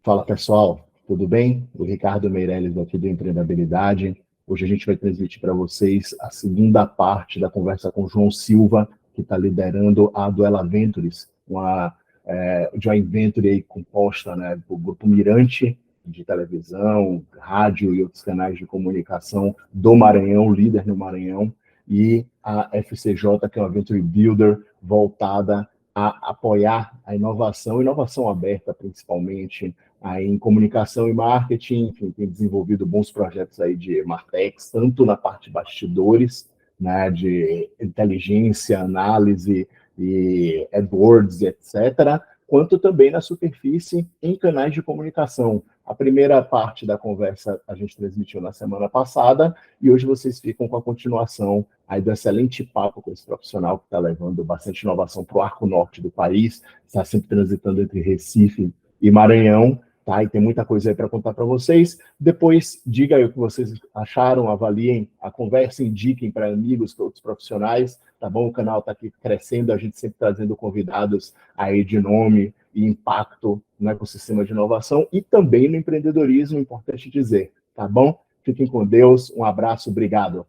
Fala pessoal, tudo bem? O Ricardo Meirelles aqui do Empreendabilidade. Hoje a gente vai transmitir para vocês a segunda parte da conversa com o João Silva, que está liderando a Duela Ventures, uma joint venture aí composta, né, do Grupo Mirante, de televisão, rádio e outros canais de comunicação do Maranhão, líder no Maranhão, e a FCJ, que é uma Venture Builder voltada a apoiar a inovação aberta principalmente, aí em comunicação e marketing, enfim, tem desenvolvido bons projetos aí de Martex, tanto na parte de bastidores, né, de inteligência, análise e AdWords, etc., quanto também na superfície em canais de comunicação. A primeira parte da conversa a gente transmitiu na semana passada e hoje vocês ficam com a continuação aí do excelente papo com esse profissional que está levando bastante inovação para o arco norte do país, está sempre transitando entre Recife e Maranhão, tá? E tem muita coisa aí para contar para vocês. Depois, diga aí o que vocês acharam, avaliem a conversa, indiquem para amigos, para outros profissionais, tá bom? O canal está aqui crescendo, a gente sempre trazendo convidados aí de nome e impacto no ecossistema de inovação e também no empreendedorismo, importante dizer, tá bom? Fiquem com Deus, um abraço, obrigado.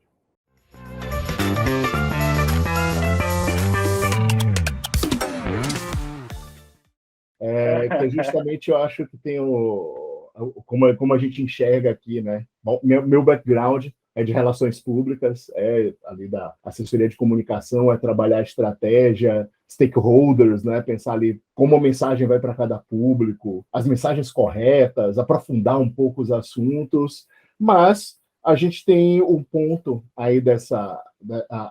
Que justamente eu acho que tem como a gente enxerga aqui, né? Bom, meu background é de relações públicas, é ali da assessoria de comunicação, é trabalhar estratégia, stakeholders, né? Pensar ali como a mensagem vai para cada público, as mensagens corretas, aprofundar um pouco os assuntos, mas a gente tem um ponto aí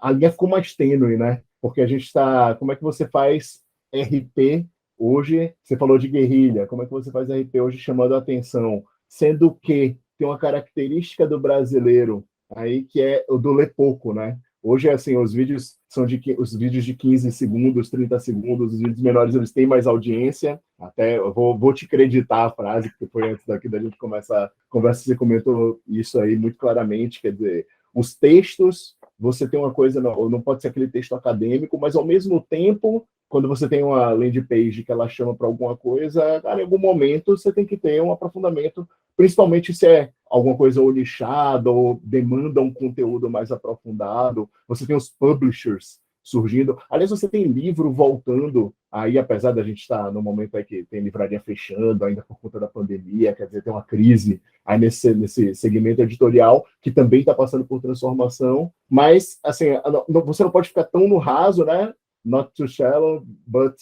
a linha ficou mais tênue, né? Porque a gente está, como é que você faz RP hoje? Você falou de guerrilha, como é que você faz RP hoje chamando a atenção? Sendo que tem uma característica do brasileiro aí que é o do ler pouco, né? Hoje, assim, os vídeos são os vídeos de 15 segundos, 30 segundos, os vídeos menores eles têm mais audiência. Até eu vou te acreditar a frase, que foi antes daqui da gente começar a conversa, você comentou isso aí muito claramente, quer dizer, os textos, você tem uma coisa, não pode ser aquele texto acadêmico, mas ao mesmo tempo, quando você tem uma landing page que ela chama para alguma coisa, cara, em algum momento você tem que ter um aprofundamento, principalmente se é alguma coisa ou nichada ou demanda um conteúdo mais aprofundado. Você tem os publishers surgindo. Aliás, você tem livro voltando aí, apesar da gente estar no momento aí que tem livraria fechando, ainda por conta da pandemia, quer dizer, tem uma crise aí nesse segmento editorial que também está passando por transformação, mas assim, você não pode ficar tão no raso, né? Not too shallow, but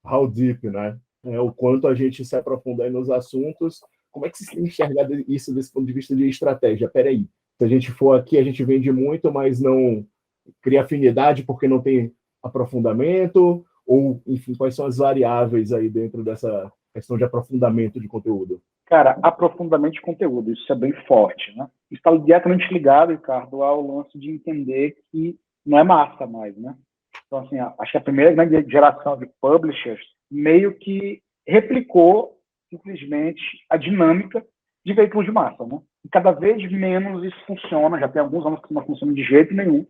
how deep, né? O quanto a gente se aprofunda aí nos assuntos. Como é que você tem enxergado isso desse ponto de vista de estratégia? Peraí, se a gente for aqui, a gente vende muito, mas não cria afinidade porque não tem aprofundamento, ou, enfim, quais são as variáveis aí dentro dessa questão de aprofundamento de conteúdo? Cara, aprofundamento de conteúdo, isso é bem forte, né? Isso está diretamente ligado, Ricardo, ao lance de entender que não é massa mais, né? Então, assim, acho que a primeira grande geração de publishers meio que replicou simplesmente a dinâmica de veículos de massa, né? E cada vez menos isso funciona, já tem alguns anos que não funciona de jeito nenhum.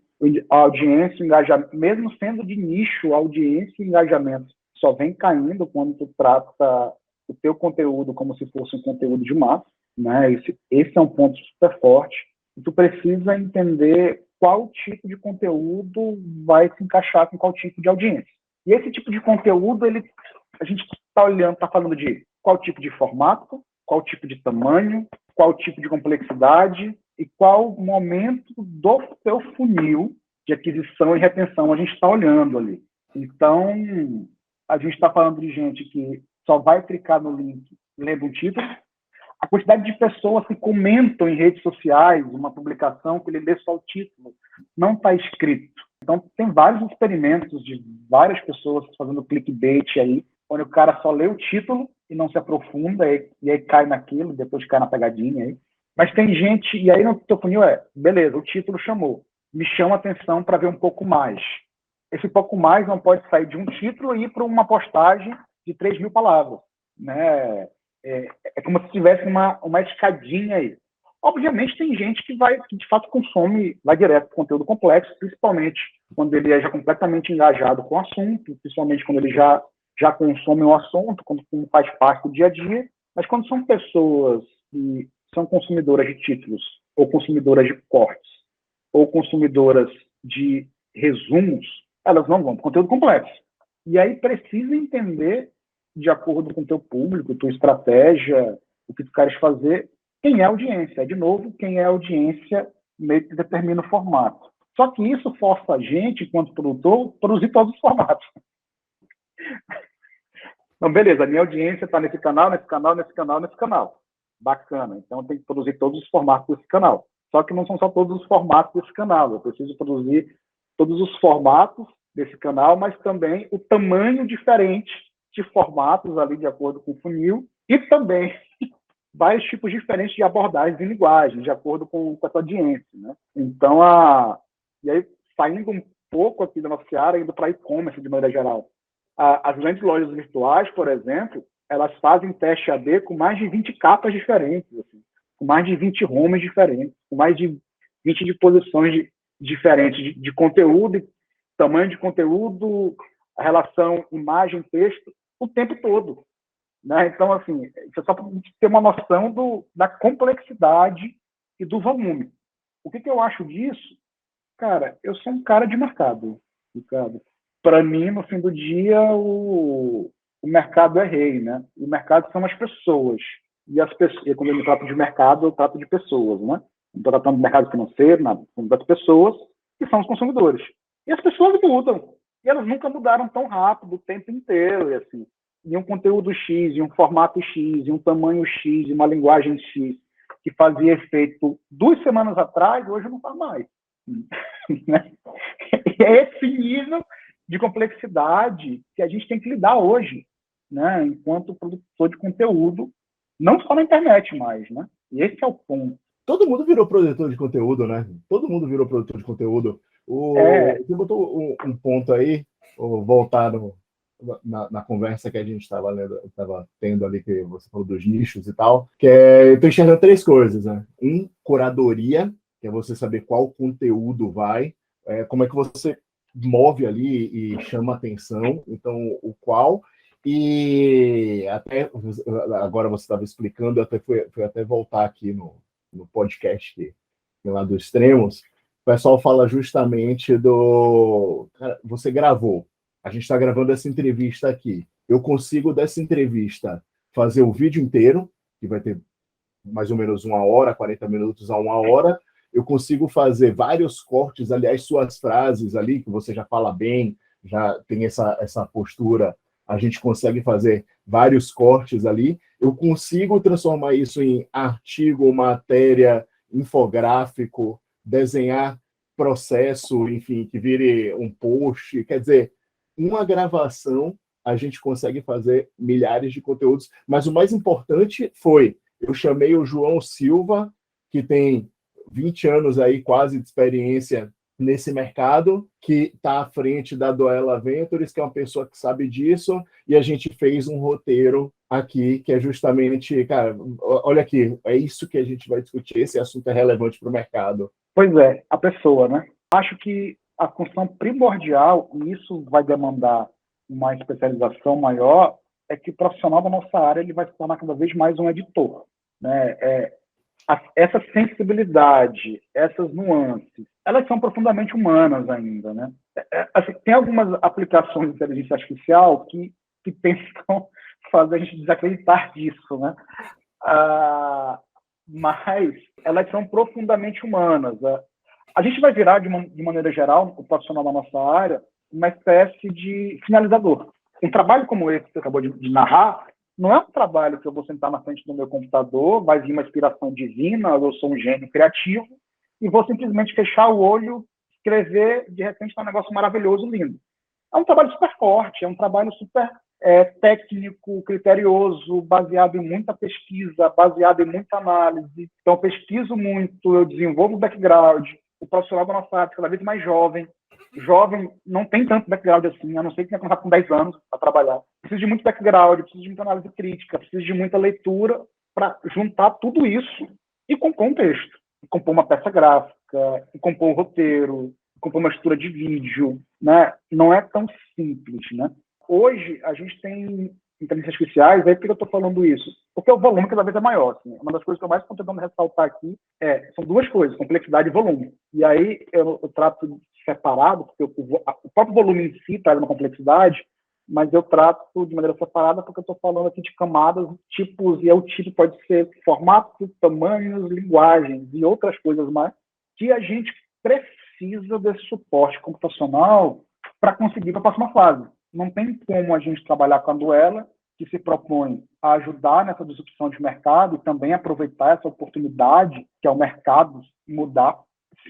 A audiência, o engajamento, mesmo sendo de nicho, a audiência e engajamento só vem caindo quando tu trata o teu conteúdo como se fosse um conteúdo de massa, né? Esse é um ponto super forte. E tu precisa entender qual tipo de conteúdo vai se encaixar com qual tipo de audiência. E esse tipo de conteúdo, a gente está olhando, está falando de qual tipo de formato, qual tipo de tamanho, qual tipo de complexidade e qual momento do seu funil de aquisição e retenção a gente está olhando ali. Então, a gente está falando de gente que só vai clicar no link lendo um título. A quantidade de pessoas que comentam em redes sociais uma publicação que ele lê só o título não está escrito. Então, tem vários experimentos de várias pessoas fazendo clickbait aí, onde o cara só lê o título e não se aprofunda, e aí cai naquilo, depois cai na pegadinha aí. Mas tem gente, e aí no teu funil beleza, o título chamou, me chama a atenção para ver um pouco mais. Esse pouco mais não pode sair de um título e ir para uma postagem de 3.000 palavras, né? É como se tivesse uma escadinha aí. Obviamente tem gente que de fato consome, vai direto para o conteúdo complexo, principalmente quando ele é já completamente engajado com o assunto, principalmente quando ele já consome o assunto, quando faz parte do dia a dia, Mas quando são pessoas que são consumidoras de títulos, ou consumidoras de cortes, ou consumidoras de resumos, elas não vão para o conteúdo complexo. E aí precisa entender, de acordo com o teu público, tua estratégia, o que tu queres fazer, quem é a audiência. De novo, quem é a audiência meio que determina o formato. Só que isso força a gente, enquanto produtor, a produzir todos os formatos. Então, beleza, a minha audiência está nesse canal, nesse canal, nesse canal, nesse canal. Bacana. Então, eu tenho que produzir todos os formatos desse canal. Só que não são só todos os formatos desse canal. Eu preciso produzir todos os formatos desse canal, mas também o tamanho diferente de formatos ali, de acordo com o funil, e também vários tipos diferentes de abordagens e linguagem, de acordo com essa audiência, né? Então, e aí, saindo um pouco aqui da nossa área, indo para e-commerce de maneira geral. As grandes lojas virtuais, por exemplo, elas fazem teste A/B com mais de 20 capas diferentes, assim, com mais de 20 homes diferentes, com mais de 20 disposições diferentes de conteúdo, tamanho de conteúdo, a relação imagem-texto, o tempo todo. Né? Então, assim, isso é só para a gente ter uma noção da complexidade e do volume. O que eu acho disso? Cara, eu sou um cara de mercado, Ricardo. Para mim, no fim do dia, o mercado é rei, né? O mercado são as pessoas. E as pessoas, e quando eu me trato de mercado, eu trato de pessoas, né? Não estou tratando do mercado financeiro, nada. Estou das pessoas, que são os consumidores. E as pessoas mudam. E elas nunca mudaram tão rápido, o tempo inteiro, e assim. E um conteúdo X, e um formato X, e um tamanho X, e uma linguagem X, que fazia efeito 2 semanas atrás, hoje não faz mais. E é esse nível de complexidade que a gente tem que lidar hoje, né, enquanto produtor de conteúdo, não só na internet mais, né? E esse é o ponto. Todo mundo virou produtor de conteúdo, né? Todo mundo virou produtor de conteúdo. Você botou um ponto aí, vou voltar na conversa que a gente estava tendo ali, que você falou dos nichos e tal, que eu estou enxergando 3 coisas, né? Curadoria, que é você saber qual conteúdo vai, como é que você move ali e chama atenção, então o qual, e até agora você estava explicando, até fui até voltar aqui no podcast lá do Extremos, o pessoal fala justamente cara, você gravou, a gente está gravando essa entrevista aqui, eu consigo dessa entrevista fazer o vídeo inteiro, que vai ter mais ou menos 1 hora, 40 minutos a 1 hora, eu consigo fazer vários cortes, aliás, suas frases ali, que você já fala bem, já tem essa postura, a gente consegue fazer vários cortes ali, eu consigo transformar isso em artigo, matéria, infográfico, desenhar processo, enfim, que vire um post, quer dizer, uma gravação a gente consegue fazer milhares de conteúdos, mas o mais importante foi, eu chamei o João Silva, que tem 20 anos aí quase de experiência nesse mercado, que está à frente da Doela Ventures, que é uma pessoa que sabe disso, e a gente fez um roteiro aqui, que é justamente, cara, olha aqui, é isso que a gente vai discutir, esse assunto é relevante para o mercado. Pois é, a pessoa, né? Acho que a função primordial, e isso vai demandar uma especialização maior, é que o profissional da nossa área ele vai se tornar cada vez mais um editor, né? Essa sensibilidade, essas nuances, elas são profundamente humanas ainda, né? Assim, tem algumas aplicações de inteligência artificial que tentam fazer a gente desacreditar disso, né? Mas elas são profundamente humanas. A gente vai virar, de maneira geral, o profissional da nossa área, uma espécie de finalizador. Um trabalho como esse que você acabou de narrar, não é um trabalho que eu vou sentar na frente do meu computador, vai vir uma inspiração divina, eu sou um gênio criativo, e vou simplesmente fechar o olho, escrever, de repente está um negócio maravilhoso, lindo. É um trabalho super forte, é um trabalho super técnico, criterioso, baseado em muita pesquisa, baseado em muita análise. Então, eu pesquiso muito, eu desenvolvo background, o profissional da nossa área cada vez mais jovem. Jovem não tem tanto background assim, a não ser que tenha começado com 10 anos a trabalhar. Preciso de muito background, preciso de muita análise crítica, preciso de muita leitura para juntar tudo isso e compor um texto. E compor uma peça gráfica, e compor um roteiro, e compor uma estrutura de vídeo, né? Não é tão simples, né? Hoje, a gente tem inteligências artificiais, aí por que eu estou falando isso? Porque o volume cada vez é maior. Assim. Uma das coisas que eu mais estou tentando ressaltar aqui são duas coisas, complexidade e volume. E aí eu trato separado, porque o próprio volume em si traz uma complexidade, mas eu trato de maneira separada porque eu estou falando aqui de camadas, tipos, e o tipo pode ser formato, tamanhos, linguagens e outras coisas mais, que a gente precisa desse suporte computacional para conseguir para a próxima fase. Não tem como a gente trabalhar com a Duela, que se propõe a ajudar nessa disrupção de mercado e também aproveitar essa oportunidade que é o mercado mudar,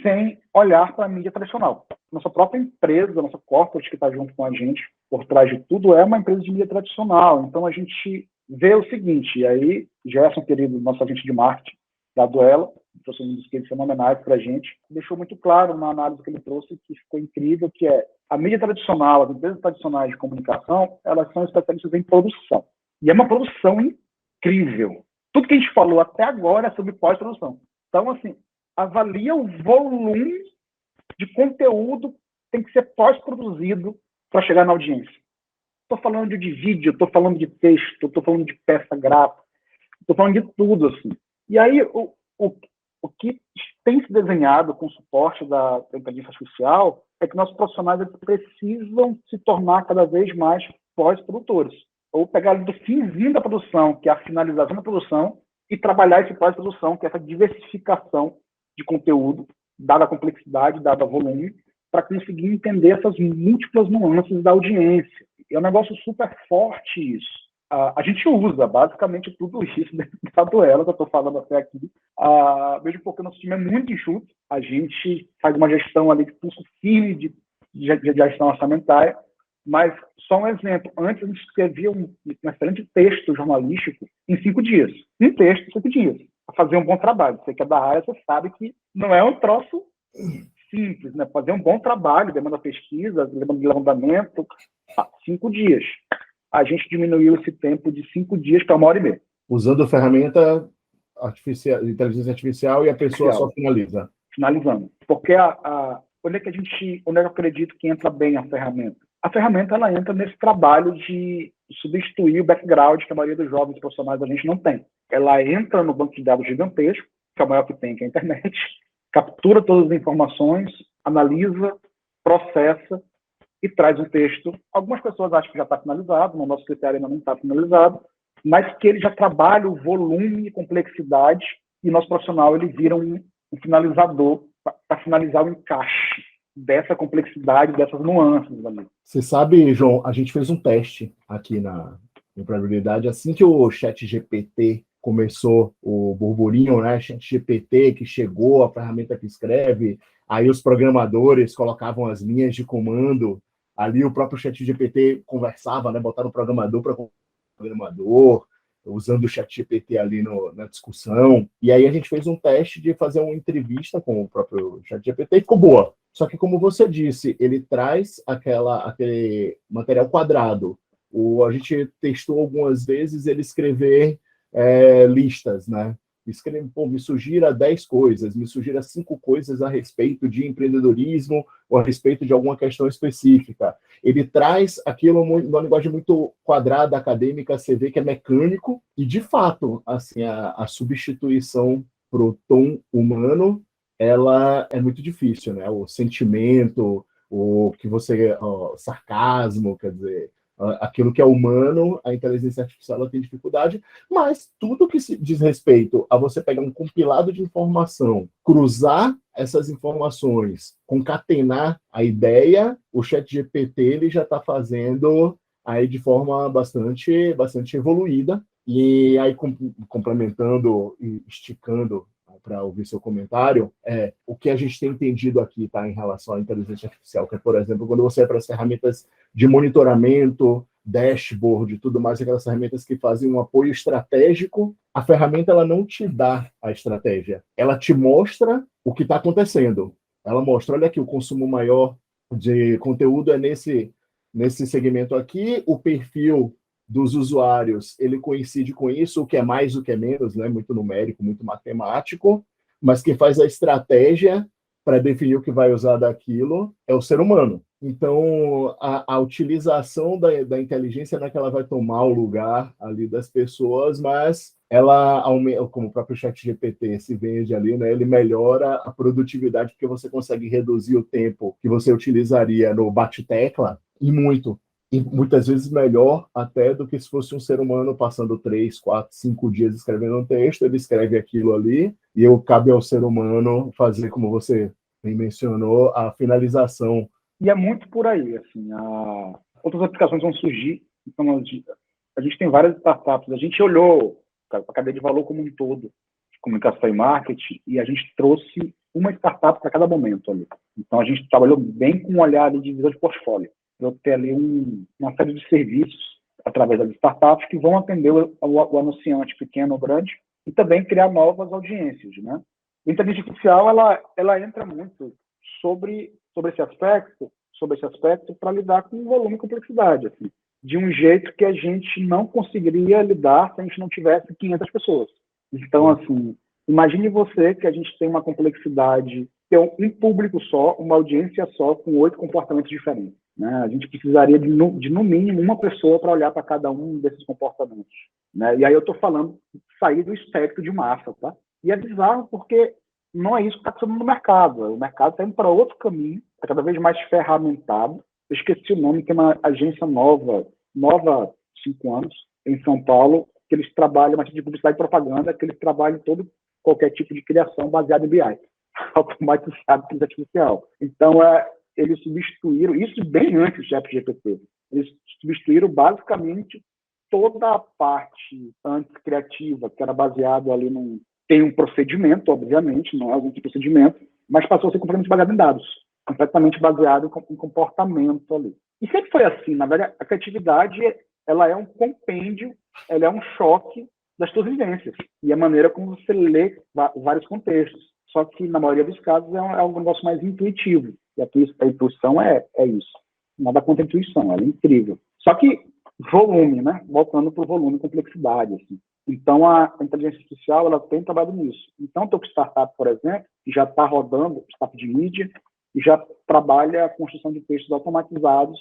sem olhar para a mídia tradicional. Nossa própria empresa, nossa corporate que está junto com a gente, por trás de tudo, é uma empresa de mídia tradicional. Então, a gente vê o seguinte, e aí, Gerson, querido, nosso agente de marketing da Duela, trouxe um dos cases fenomenais para a gente, deixou muito claro na análise que ele trouxe, que ficou incrível, que é a mídia tradicional, as empresas tradicionais de comunicação, elas são especialistas em produção. E é uma produção incrível. Tudo que a gente falou até agora é sobre pós-produção. Então, assim, avalia o volume de conteúdo que tem que ser pós-produzido para chegar na audiência. Estou falando de vídeo, estou falando de texto, estou falando de peça gráfica, estou falando de tudo, assim. E aí, o que tem se desenhado com o suporte da inteligência artificial é que nossos profissionais precisam se tornar cada vez mais pós-produtores. Ou pegar do finzinho da produção, que é a finalização da produção, e trabalhar esse pós-produção, que é essa diversificação de conteúdo, dada a complexidade, dada o volume, para conseguir entender essas múltiplas nuances da audiência. É um negócio super forte isso. A gente usa basicamente tudo isso dentro da Duela, que eu estou falando até aqui, mesmo porque o nosso time é muito enxuto, a gente faz uma gestão ali de pulso firme de gestão orçamentária, mas só um exemplo, antes a gente escrevia um excelente texto jornalístico em 5 dias, um texto em 5 dias, para fazer um bom trabalho. Você que é da área, você sabe que não é um troço simples, né? Fazer um bom trabalho, demanda pesquisa, demanda de levantamento, 5 dias. A gente diminuiu esse tempo de 5 dias para 1h30. Usando a ferramenta artificial, inteligência artificial, e a pessoa só finaliza. Finalizando. Porque onde é que eu acredito que entra bem a ferramenta? A ferramenta, ela entra nesse trabalho de substituir o background que a maioria dos jovens profissionais a gente não tem. Ela entra no banco de dados gigantesco, que é o maior que tem, que é a internet, captura todas as informações, analisa, processa e traz um texto. Algumas pessoas acham que já está finalizado, no nosso critério ainda não está finalizado, mas que ele já trabalha o volume e complexidade, e nosso profissional ele vira um finalizador para finalizar o encaixe dessa complexidade, dessas nuances ali. Você sabe, João, a gente fez um teste aqui na Probabilidade, assim que o ChatGPT começou o burburinho, né? ChatGPT que chegou, a ferramenta que escreve, aí os programadores colocavam as linhas de comando, ali o próprio ChatGPT conversava, né? Botaram o programador para programador, usando o ChatGPT ali na discussão. E aí a gente fez um teste de fazer uma entrevista com o próprio ChatGPT e ficou boa. Só que, como você disse, ele traz aquele material quadrado. A gente testou algumas vezes ele escrever listas, né? Me sugira 10 coisas, me sugira 5 coisas a respeito de empreendedorismo ou a respeito de alguma questão específica. Ele traz aquilo numa linguagem muito quadrada, acadêmica, você vê que é mecânico, e, de fato, assim, a substituição para o tom humano, ela é muito difícil, né? O sentimento, o sarcasmo, quer dizer, aquilo que é humano, a inteligência artificial ela tem dificuldade, mas tudo que se diz respeito a você pegar um compilado de informação, cruzar essas informações, concatenar a ideia, o ChatGPT ele já está fazendo aí de forma bastante evoluída. E aí, complementando e esticando para ouvir seu comentário, o que a gente tem entendido aqui, tá, em relação à inteligência artificial, que é, por exemplo, quando você vai para as ferramentas de monitoramento, dashboard e tudo mais, aquelas ferramentas que fazem um apoio estratégico, a ferramenta ela não te dá a estratégia, ela te mostra o que está acontecendo. Ela mostra, olha aqui, o consumo maior de conteúdo é nesse segmento aqui, o perfil dos usuários, ele coincide com isso, o que é mais, o que é menos, né? Muito numérico, muito matemático, mas quem faz a estratégia para definir o que vai usar daquilo é o ser humano. Então, a utilização da inteligência não é que ela vai tomar o lugar ali das pessoas, mas ela aumenta, como o próprio ChatGPT se vende ali, né? Ele melhora a produtividade, porque você consegue reduzir o tempo que você utilizaria no bate-tecla e muito. E muitas vezes melhor até do que se fosse um ser humano passando 3, 4, 5 dias escrevendo um texto, ele escreve aquilo ali, e cabe ao ser humano fazer, como você bem mencionou, a finalização. E é muito por aí, assim, outras aplicações vão surgir. Então, a gente tem várias startups. A gente olhou a cadeia de valor como um todo, de comunicação e marketing, e a gente trouxe uma startup para cada momento ali. Então, a gente trabalhou bem com um olhar de visão de portfólio. Eu ter ali uma série de serviços através das startups que vão atender o anunciante pequeno ou grande e também criar novas audiências, né? A inteligência artificial, ela entra muito sobre esse aspecto para lidar com volume e complexidade, assim, de um jeito que a gente não conseguiria lidar se a gente não tivesse 500 pessoas. Então, assim, imagine você que a gente tem uma complexidade, tem um público só, uma audiência só, com 8 comportamentos diferentes. Né? A gente precisaria de no mínimo uma pessoa para olhar para cada um desses comportamentos. Né? E aí eu estou falando sair do espectro de massa, tá? E é bizarro porque não é isso que está acontecendo no mercado. O mercado está indo para outro caminho, está cada vez mais ferramentado. Eu esqueci o nome, tem uma agência nova, 5 anos, em São Paulo, que eles trabalham, uma de publicidade e propaganda, que eles trabalham qualquer tipo de criação baseada em BI, automatizado por artificial. Então, eles substituíram, isso bem antes do ChatGPT, eles substituíram basicamente toda a parte antes criativa, que era baseado ali tem um procedimento, obviamente, não é algum tipo de procedimento, mas passou a ser completamente baseado em dados, completamente baseado em comportamento ali. E sempre foi assim, na verdade, a criatividade, ela é um compêndio, ela é um choque das suas vivências, e a maneira como você lê vários contextos. Só que, na maioria dos casos, é um negócio mais intuitivo, e a intuição é isso. Nada contra a intuição, ela é incrível. Só que volume, né? Voltando para o volume e complexidade, assim. Então, a inteligência artificial, ela tem trabalhado nisso. Então, estou com startup, por exemplo, que já está rodando, startup de mídia, e já trabalha a construção de textos automatizados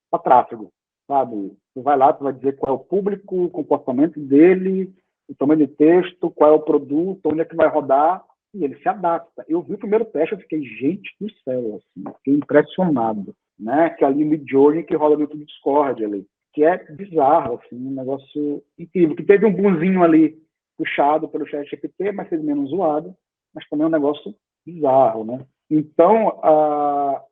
para tráfego, sabe? Tu vai lá, tu vai dizer qual é o público, o comportamento dele, o tamanho de texto, qual é o produto, onde é que vai rodar, e ele se adapta. Eu vi o primeiro teste, eu fiquei, gente do céu, assim, fiquei impressionado, né? Que ali o Midjourney que roda no Discord ali, que é bizarro, assim, um negócio incrível, que teve um boomzinho ali puxado pelo ChatGPT, mas fez menos zoado, mas também é um negócio bizarro, né? Então,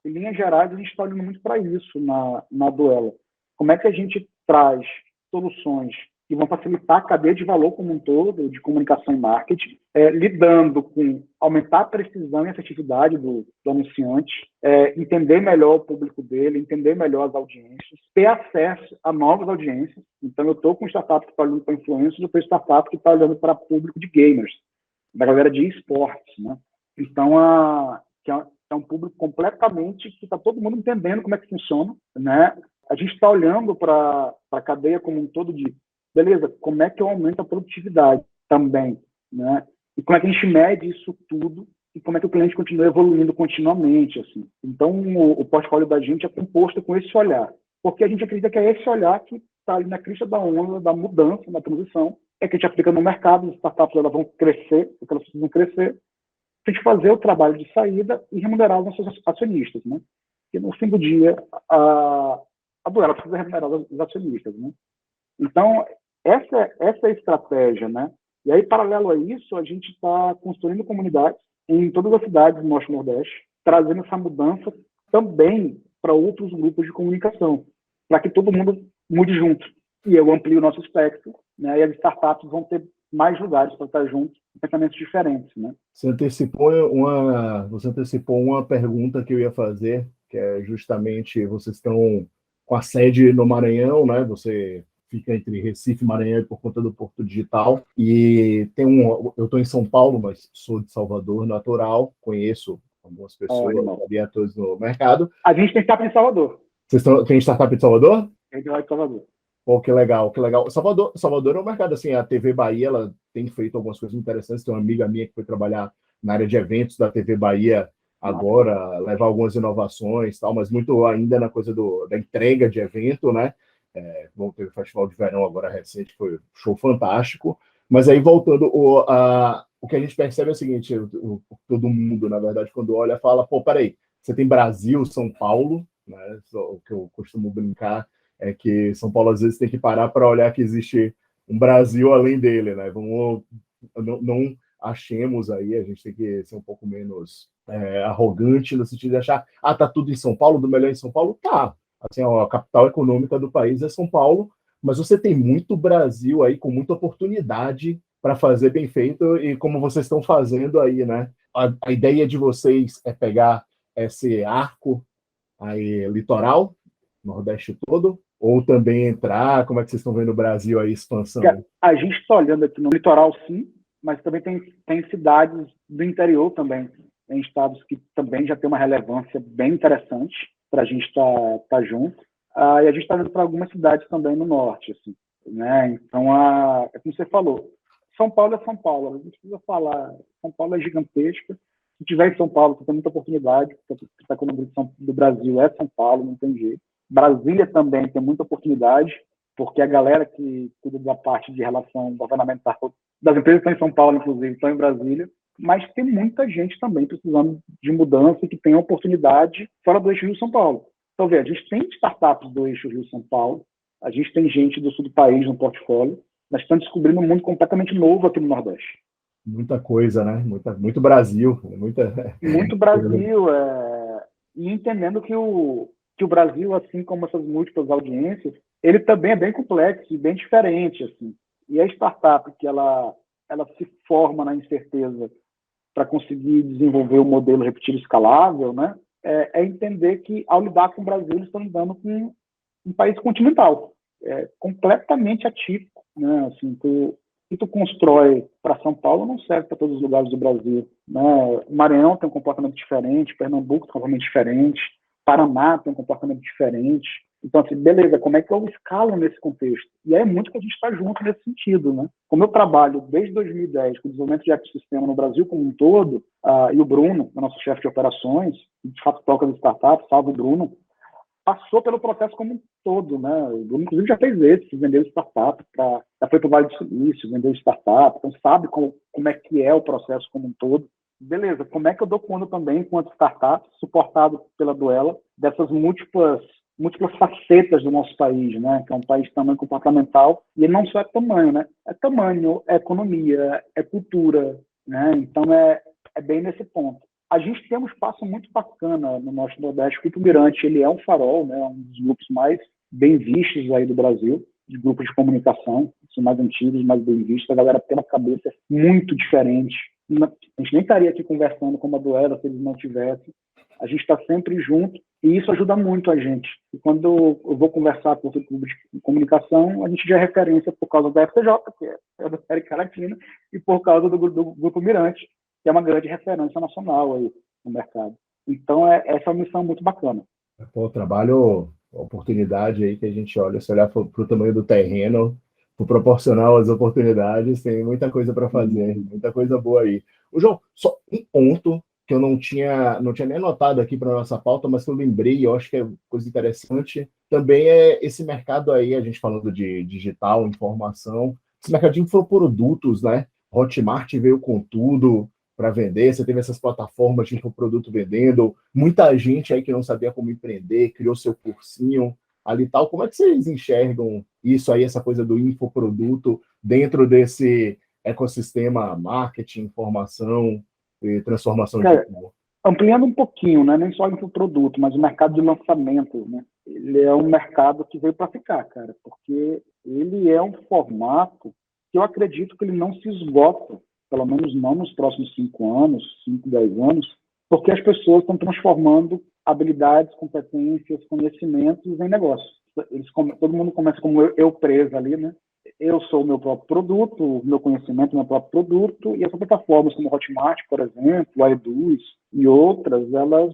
em linhas gerais, a gente está olhando muito para isso na Duelo. Como é que a gente traz soluções que vão facilitar a cadeia de valor como um todo, de comunicação e marketing, lidando com aumentar a precisão e assertividade do anunciante, entender melhor o público dele, entender melhor as audiências, ter acesso a novas audiências. Então, eu estou com startup que está olhando para influências, eu estou startup que está olhando para público de gamers, da galera de esportes, né? Então, que é um público completamente que está todo mundo entendendo como é que funciona, né? A gente está olhando para a cadeia como um todo de, beleza, como é que eu aumento a produtividade também, né? E como é que a gente mede isso tudo e como é que o cliente continua evoluindo continuamente, assim. Então, o portfólio da gente é composto com esse olhar, porque a gente acredita que é esse olhar que está ali na crista da onda, da mudança, da transição, é que a gente aplica no mercado, as startups elas vão crescer, porque elas precisam crescer, a gente fazer o trabalho de saída e remunerar os nossos acionistas, né? Porque no fim do dia, a Duelo precisa remunerar os acionistas, né? Então, essa é a estratégia, né? E aí, paralelo a isso, a gente está construindo comunidades em todas as cidades do Norte e Nordeste, trazendo essa mudança também para outros grupos de comunicação, para que todo mundo mude junto. E eu amplio o nosso espectro, né? E as startups vão ter mais lugares para estar juntos, com pensamentos diferentes, né? Você antecipou uma pergunta que eu ia fazer, que é justamente, vocês estão com a sede no Maranhão, né? Você fica entre Recife e Maranhão por conta do Porto Digital, e eu estou em São Paulo, mas sou de Salvador natural, conheço algumas pessoas, sabia todos no mercado. A gente tem startup em Salvador. Vocês têm startup em Salvador? Tem de Salvador. Pô, que legal, que legal. Salvador é um mercado, assim, a TV Bahia, ela tem feito algumas coisas interessantes. Tem uma amiga minha que foi trabalhar na área de eventos da TV Bahia agora, levar algumas inovações, tal, mas muito ainda na coisa da entrega de evento, né? Bom, teve o Festival de Verão agora recente, foi um show fantástico. Mas aí, voltando, o que a gente percebe é o seguinte, todo mundo, na verdade, quando olha, fala, pô, peraí, você tem Brasil, São Paulo, né? O que eu costumo brincar é que São Paulo, às vezes, tem que parar para olhar que existe um Brasil além dele, né? Não achemos aí, a gente tem que ser um pouco menos arrogante no sentido de achar, tá tudo em São Paulo, do melhor em São Paulo? Tá. Assim, a capital econômica do país é São Paulo, mas você tem muito Brasil aí com muita oportunidade para fazer bem feito e como vocês estão fazendo aí, né? A ideia de vocês é pegar esse arco aí litoral, Nordeste todo, ou também entrar, como é que vocês estão vendo o Brasil aí, expansão? A gente está olhando aqui no litoral, sim, mas também tem cidades do interior também, em estados que também já tem uma relevância bem interessante para a gente estar junto. E a gente está indo para algumas cidades também no norte, assim, né? Então, é como você falou, São Paulo é São Paulo, a gente precisa falar, São Paulo é gigantesca, se tiver em São Paulo, você tem muita oportunidade, porque a economia do Brasil é São Paulo, não tem jeito. Brasília também tem muita oportunidade, porque a galera que cuida da parte de relação governamental das empresas que estão em São Paulo, inclusive, estão em Brasília, mas tem muita gente também precisando de mudança e que tem oportunidade fora do eixo Rio-São Paulo. Então, a gente tem startups do eixo Rio-São Paulo, a gente tem gente do sul do país no portfólio, mas estamos descobrindo um mundo completamente novo aqui no Nordeste. Muita coisa, né? Muito Brasil. Muito Brasil, e entendendo que o Brasil, assim como essas múltiplas audiências, ele também é bem complexo e bem diferente, assim. E a startup que ela se forma na incerteza para conseguir desenvolver um modelo repetível escalável, né? Entender que, ao lidar com o Brasil, eles estão lidando com um país continental, completamente atípico, né? Assim, que tu constrói para São Paulo não serve para todos os lugares do Brasil, né? Maranhão tem um comportamento diferente, Pernambuco tem um comportamento diferente, Paraná tem um comportamento diferente. Então, assim, beleza, como é que eu escalo nesse contexto? E é muito que a gente está junto nesse sentido, né? Como eu trabalho desde 2010 com o desenvolvimento de ecossistema no Brasil como um todo, e o Bruno, o nosso chefe de operações, que de fato toca as startups, salve o Bruno, passou pelo processo como um todo, né? O Bruno, inclusive, já fez esse, vendeu startup, já foi para o Vale do Silício, vendeu startup, então sabe como é que é o processo como um todo. Beleza, como é que eu dou conta também, enquanto startup, suportado pela Duela, dessas múltiplas facetas do nosso país, né? Que é um país de tamanho comportamental, e não só é tamanho, né? É tamanho, é economia, é cultura, né? Então, é bem nesse ponto. A gente tem um espaço muito bacana no nosso Nordeste, porque o Mirante, ele é um farol, né? Um dos grupos mais bem vistos aí do Brasil, de grupos de comunicação, são mais antigos, mais bem vistos, a galera tem uma cabeça muito diferente. A gente nem estaria aqui conversando como a Duela se eles não tivessem. A gente está sempre junto e isso ajuda muito a gente. E quando eu vou conversar com o grupo de comunicação, a gente já é referência por causa da FTJ, que é da América Latina, e por causa do Grupo Mirante, que é uma grande referência nacional aí no mercado. Então, essa é uma missão muito bacana. Pô, trabalho, oportunidade aí que a gente olha, se olhar para o tamanho do terreno, por proporcional às oportunidades, tem muita coisa para fazer, muita coisa boa aí. O João, só um ponto que eu não tinha nem anotado aqui para nossa pauta, mas que eu lembrei, eu acho que é coisa interessante, também é esse mercado aí, a gente falando de digital, informação, esse mercado de infoprodutos, né? Hotmart veio com tudo para vender, você teve essas plataformas de infoproduto vendendo, muita gente aí que não sabia como empreender, criou seu cursinho ali e tal. Como é que vocês enxergam isso aí, essa coisa do infoproduto dentro desse ecossistema marketing, informação e transformação digital? Ampliando um pouquinho, né? Nem só o produto, mas o mercado de lançamento, né? Ele é um mercado que veio para ficar, cara, porque ele é um formato que eu acredito que ele não se esgota, pelo menos não nos próximos 5 anos, 5, 10 anos, porque as pessoas estão transformando habilidades, competências, conhecimentos em negócios. Todo mundo começa como eu preso ali, né? Eu sou o meu próprio produto, o meu conhecimento, o meu próprio produto, e essas plataformas como Hotmart, por exemplo, a Eduz e outras, elas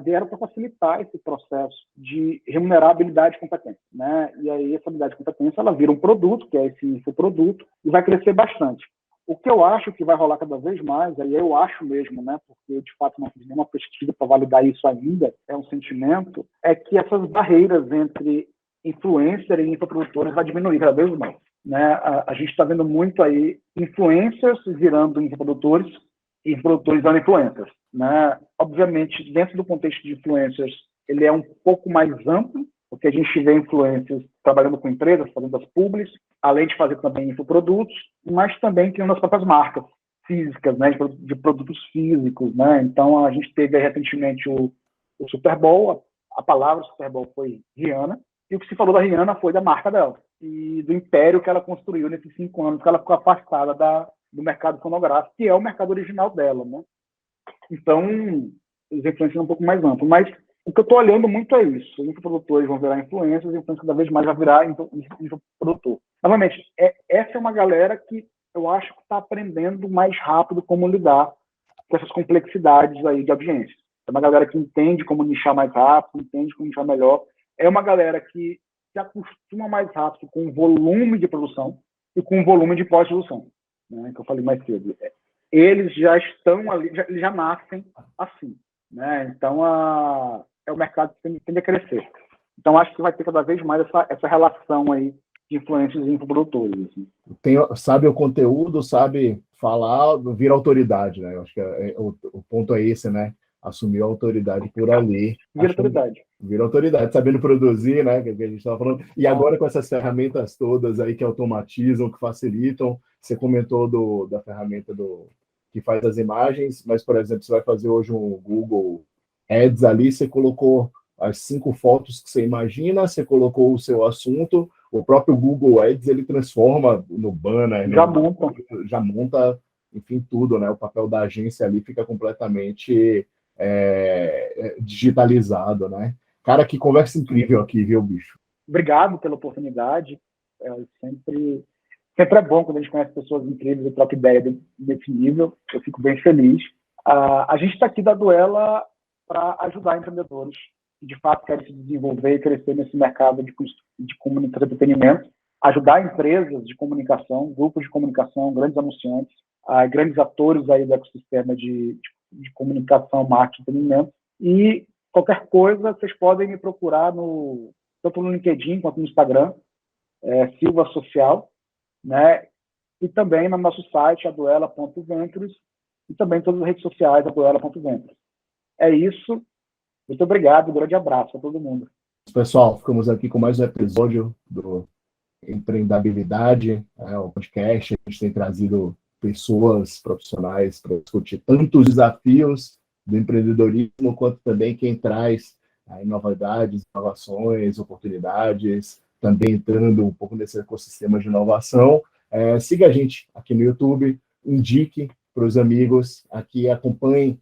vieram para facilitar esse processo de remunerar habilidade e competência, né? E aí essa habilidade e competência, ela vira um produto, que é esse infoproduto, e vai crescer bastante. O que eu acho que vai rolar cada vez mais, aí eu acho mesmo, né, porque eu de fato não fiz nenhuma pesquisa para validar isso ainda, é um sentimento, é que essas barreiras entre influencer e infoprodutores vai diminuir cada vez mais. Né? A gente está vendo muito aí influencers virando infoprodutores e infoprodutores virando influencers. Né? Obviamente, dentro do contexto de influencers, ele é um pouco mais amplo, porque a gente vê influencers trabalhando com empresas, fazendo as publis, além de fazer também infoprodutos, mas também criando as próprias marcas físicas, né, de produtos físicos. Né? Então, a gente teve recentemente o Super Bowl, a palavra Super Bowl foi Rihanna, e o que se falou da Rihanna foi da marca dela e do império que ela construiu nesses 5 anos que ela ficou afastada do mercado fonográfico, que é o mercado original dela. Né? Então, os influencers são um pouco mais amplos. Mas o que eu estou olhando muito é isso. Os infoprodutores vão virar influencers, os influencers cada vez mais vai virar infoprodutor. Novamente, essa é uma galera que eu acho que está aprendendo mais rápido como lidar com essas complexidades aí de audiência. É uma galera que entende como nichar mais rápido, entende como nichar melhor. É uma galera que se acostuma mais rápido com o volume de produção e com o volume de pós-produção, né, que eu falei mais cedo. Eles já estão ali, eles já nascem assim. Né? Então, é o mercado que tende a crescer. Então, acho que vai ter cada vez mais essa relação aí de influências e infoprodutores. Assim. Sabe o conteúdo, sabe falar, vira autoridade, né? Eu acho que o ponto é esse, né? Assumir a autoridade por ali. Vira autoridade. Vira autoridade, sabendo produzir, né? Que a gente estava falando. E agora com essas ferramentas todas aí que automatizam, que facilitam. Você comentou da ferramenta que faz as imagens, mas, por exemplo, você vai fazer hoje um Google Ads ali, você colocou as 5 fotos que você imagina, você colocou o seu assunto, o próprio Google Ads, ele transforma no banner, já monta, enfim, tudo, né? O papel da agência ali fica completamente digitalizado, né? Cara, que conversa incrível aqui, viu, bicho? Obrigado pela oportunidade. Sempre é bom quando a gente conhece pessoas incríveis e troca ideia desse nível. Eu fico bem feliz. A gente está aqui da Duela para ajudar empreendedores que, de fato, querem se desenvolver e crescer nesse mercado de comunicação e entretenimento, ajudar empresas de comunicação, grupos de comunicação, grandes anunciantes, grandes atores aí do ecossistema de comunicação, marketing e entretenimento. E qualquer coisa, vocês podem me procurar tanto no LinkedIn quanto no Instagram, Silva Social, né? E também no nosso site, aduela.ventures, e também em todas as redes sociais, aduela.ventures. É isso. Muito obrigado, um grande abraço a todo mundo. Pessoal, ficamos aqui com mais um episódio do Empreendabilidade, o podcast. A gente tem trazido pessoas profissionais para discutir tanto os desafios do empreendedorismo, quanto também quem traz novidades, inovações, oportunidades, também entrando um pouco nesse ecossistema de inovação. Siga a gente aqui no YouTube, indique para os amigos, aqui acompanhe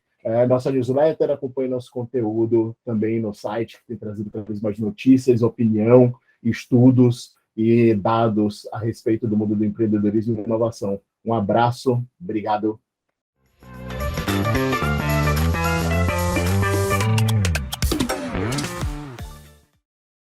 nossa newsletter, acompanhe nosso conteúdo também no site, que tem trazido cada vez mais notícias, opinião, estudos e dados a respeito do mundo do empreendedorismo e inovação. Um abraço, obrigado